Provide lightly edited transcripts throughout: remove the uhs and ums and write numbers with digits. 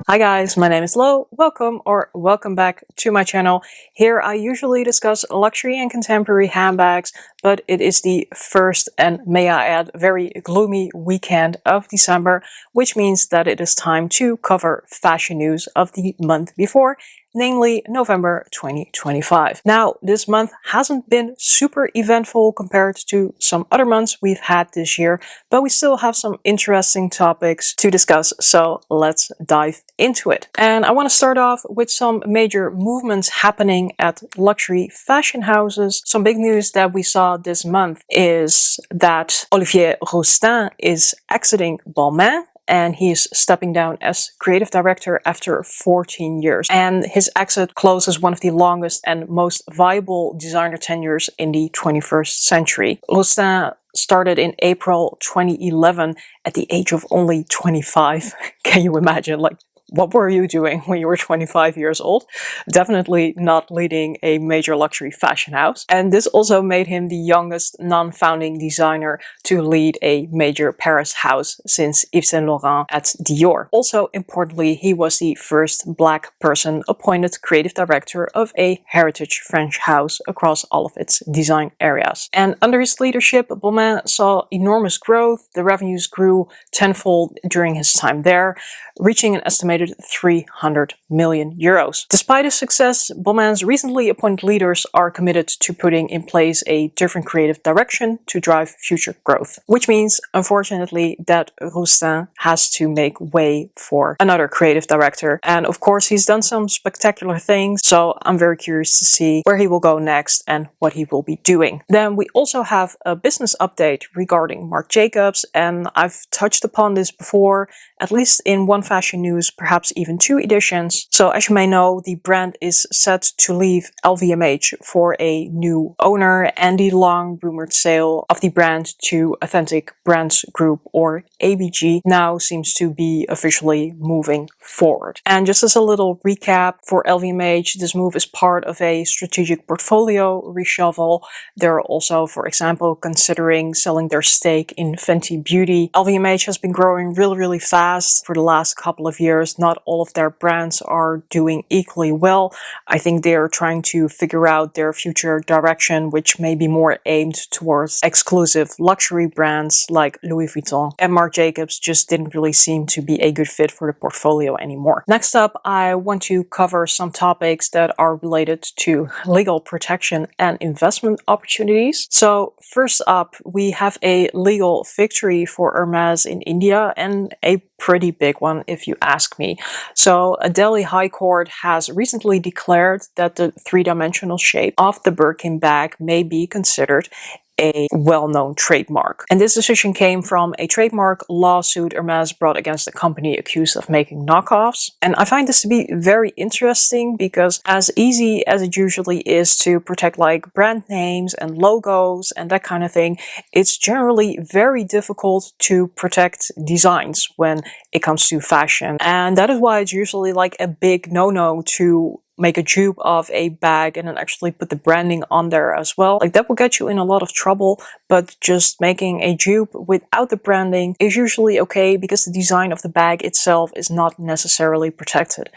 Hi guys, my name is Lo. Welcome back to my channel. Here I usually discuss luxury and contemporary handbags, but it is the first and, may I add, very gloomy weekend of December, which means that it is time to cover fashion news of the month before, namely November 2025. Now, this month hasn't been super eventful compared to some other months we've had this year, but we still have some interesting topics to discuss, so let's dive into it. And I want to start off with some major movements happening at luxury fashion houses. Some big news that we saw this month is that Olivier Rousteing is exiting Balmain, and he's stepping down as creative director after 14 years. And his exit closes one of the longest and most viable designer tenures in the 21st century. Rousteing started in April 2011 at the age of only 25. Can you imagine? What were you doing when you were 25 years old? Definitely not leading a major luxury fashion house. And this also made him the youngest non-founding designer to lead a major Paris house since Yves Saint Laurent at Dior. Also, importantly, he was the first black person appointed creative director of a heritage French house across all of its design areas. And under his leadership, Balmain saw enormous growth. The revenues grew tenfold during his time there, reaching an estimated 300 million euros. Despite his success, Balmain's recently appointed leaders are committed to putting in place a different creative direction to drive future growth, which means, unfortunately, that Rousteing has to make way for another creative director. And of course, he's done some spectacular things, so I'm very curious to see where he will go next and what he will be doing. Then we also have a business update regarding Marc Jacobs, and I've touched upon this before, at least in one fashion news, perhaps even two editions. So as you may know, the brand is set to leave LVMH for a new owner, and the long rumored sale of the brand to Authentic Brands Group, or ABG, now seems to be officially moving forward. And just as a little recap for LVMH, this move is part of a strategic portfolio reshuffle. They're also, for example, considering selling their stake in Fenty Beauty. LVMH has been growing really fast for the last couple of years. Not all of their brands are doing equally well. I think they are trying to figure out their future direction, which may be more aimed towards exclusive luxury brands like Louis Vuitton. And Marc Jacobs just didn't really seem to be a good fit for the portfolio anymore. Next up, I want to cover some topics that are related to legal protection and investment opportunities. So first up, we have a legal victory for Hermès in India, and a pretty big one if you ask me. So a Delhi High Court has recently declared that the three-dimensional shape of the Birkin bag may be considered a well-known trademark. And this decision came from a trademark lawsuit Hermès brought against a company accused of making knockoffs. And I find this to be very interesting because, as easy as it usually is to protect like brand names and logos and that kind of thing, it's generally very difficult to protect designs when it comes to fashion. And that is why it's usually like a big no-no to make a dupe of a bag and then actually put the branding on there as well. Like, that will get you in a lot of trouble, but just making a dupe without the branding is usually okay because the design of the bag itself is not necessarily protected.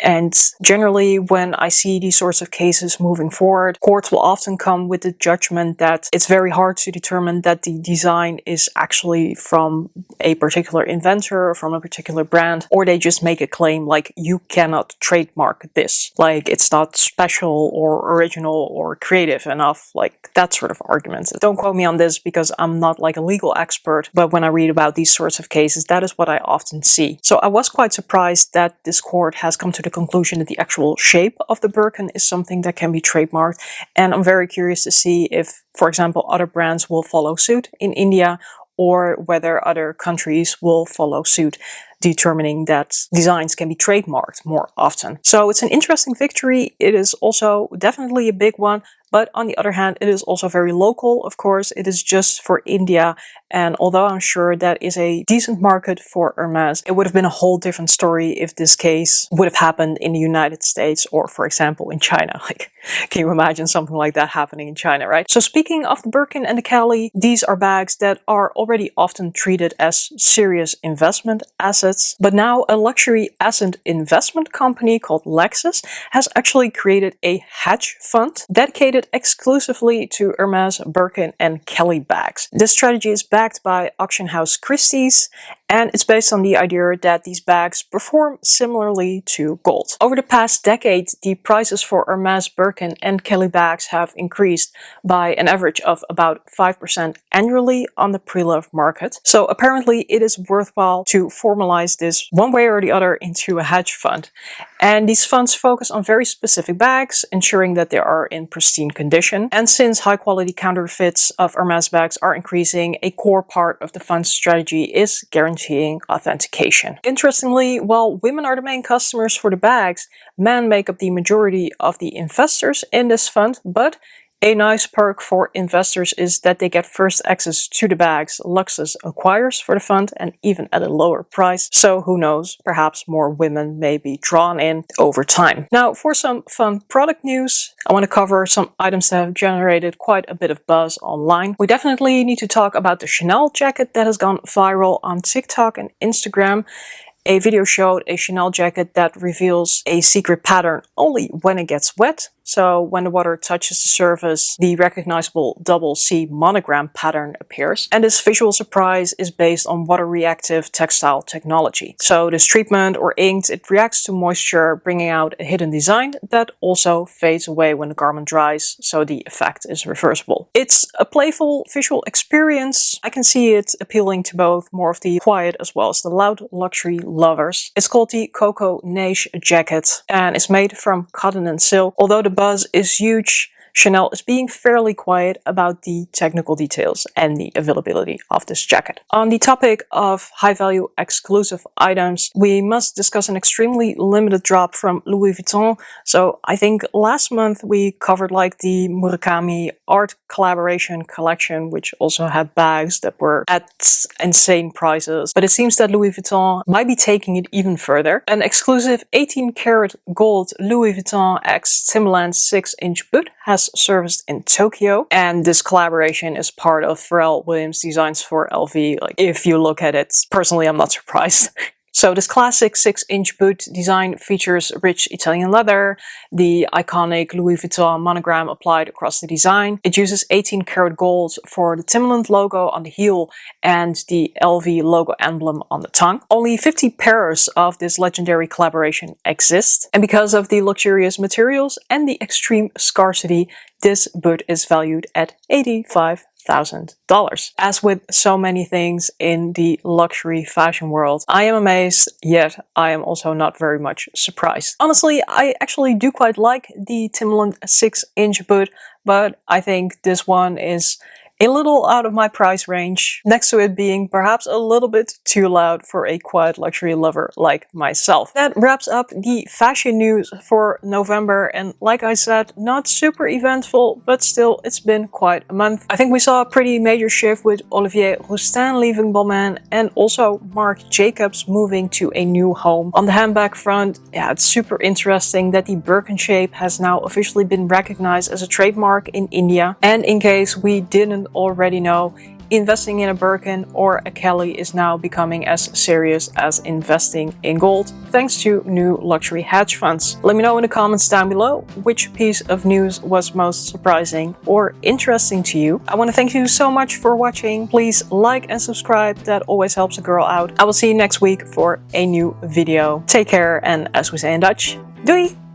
And generally, when I see these sorts of cases moving forward, courts will often come with the judgment that it's very hard to determine that the design is actually from a particular inventor or from a particular brand, or they just make a claim like, you cannot trademark this. Like, it's not special or original or creative enough, like that sort of arguments. Don't quote me on this because I'm not like a legal expert, but when I read about these sorts of cases, that is what I often see. So I was quite surprised that this court has come to the conclusion that the actual shape of the Birkin is something that can be trademarked. And I'm very curious to see if, for example, other brands will follow suit in India, or whether other countries will follow suit, determining that designs can be trademarked more often. So it's an interesting victory. It is also definitely a big one, but on the other hand, it is also very local. Of course, it is just for India, and although I'm sure that is a decent market for Hermès, it would have been a whole different story if this case would have happened in the United States or, for example, in China. Like, can you imagine something like that happening in China, right? So speaking of the Birkin and the Kelly, these are bags that are already often treated as serious investment assets assets. But now a luxury asset investment company called Luxus has actually created a hedge fund dedicated exclusively to Hermès, Birkin and Kelly bags. This strategy is backed by auction house Christie's, and it's based on the idea that these bags perform similarly to gold. Over the past decade, the prices for Hermès, Birkin and Kelly bags have increased by an average of about 5% annually on the pre-love market. So apparently it is worthwhile to formalize this one way or the other into a hedge fund. And these funds focus on very specific bags, ensuring that they are in pristine condition. And since high quality counterfeits of Hermès bags are increasing, a core part of the fund's strategy is guaranteeing authentication. Interestingly, while women are the main customers for the bags, men make up the majority of the investors in this fund, but a nice perk for investors is that they get first access to the bags Luxus acquires for the fund, and even at a lower price. So who knows, perhaps more women may be drawn in over time. Now for some fun product news, I want to cover some items that have generated quite a bit of buzz online. We definitely need to talk about the Chanel jacket that has gone viral on TikTok and Instagram. A video showed a Chanel jacket that reveals a secret pattern only when it gets wet. So when the water touches the surface, the recognizable double C monogram pattern appears. And this visual surprise is based on water-reactive textile technology. So this treatment or ink, it reacts to moisture, bringing out a hidden design that also fades away when the garment dries, so the effect is reversible. It's a playful visual experience. I can see it appealing to both more of the quiet as well as the loud luxury lovers. It's called the Coco Neige jacket and it's made from cotton and silk. Although the buzz is huge, Chanel is being fairly quiet about the technical details and the availability of this jacket. On the topic of high-value exclusive items, we must discuss an extremely limited drop from Louis Vuitton. So I think last month we covered like the Murakami art collaboration collection, which also had bags that were at insane prices. But it seems that Louis Vuitton might be taking it even further. An exclusive 18 karat gold Louis Vuitton x Timberland 6-inch boot has serviced in Tokyo, and this collaboration is part of Pharrell Williams designs for LV. Like, if you look at it, personally I'm not surprised. So this classic 6-inch boot design features rich Italian leather, the iconic Louis Vuitton monogram applied across the design. It uses 18 karat gold for the Timberland logo on the heel and the LV logo emblem on the tongue. Only 50 pairs of this legendary collaboration exist, and because of the luxurious materials and the extreme scarcity, this boot is valued at $85,000. As with so many things in the luxury fashion world, I am amazed, yet I am also not very much surprised. Honestly, I actually do quite like the Timberland 6-inch boot, but I think this one is a little out of my price range, next to it being perhaps a little bit too loud for a quiet luxury lover like myself. That wraps up the fashion news for November, and like I said, not super eventful, but still it's been quite a month. I think we saw a pretty major shift with Olivier Rousteing leaving Balmain and also Marc Jacobs moving to a new home. On the handbag front, yeah, it's super interesting that the Birkin shape has now officially been recognized as a trademark in India. And in case we didn't already know, investing in a Birkin or a Kelly is now becoming as serious as investing in gold, thanks to new luxury hedge funds. Let me know in the comments down below which piece of news was most surprising or interesting to you. I want to thank you so much for watching. Please like and subscribe, that always helps a girl out. I will see you next week for a new video. Take care, and as we say in Dutch, doei!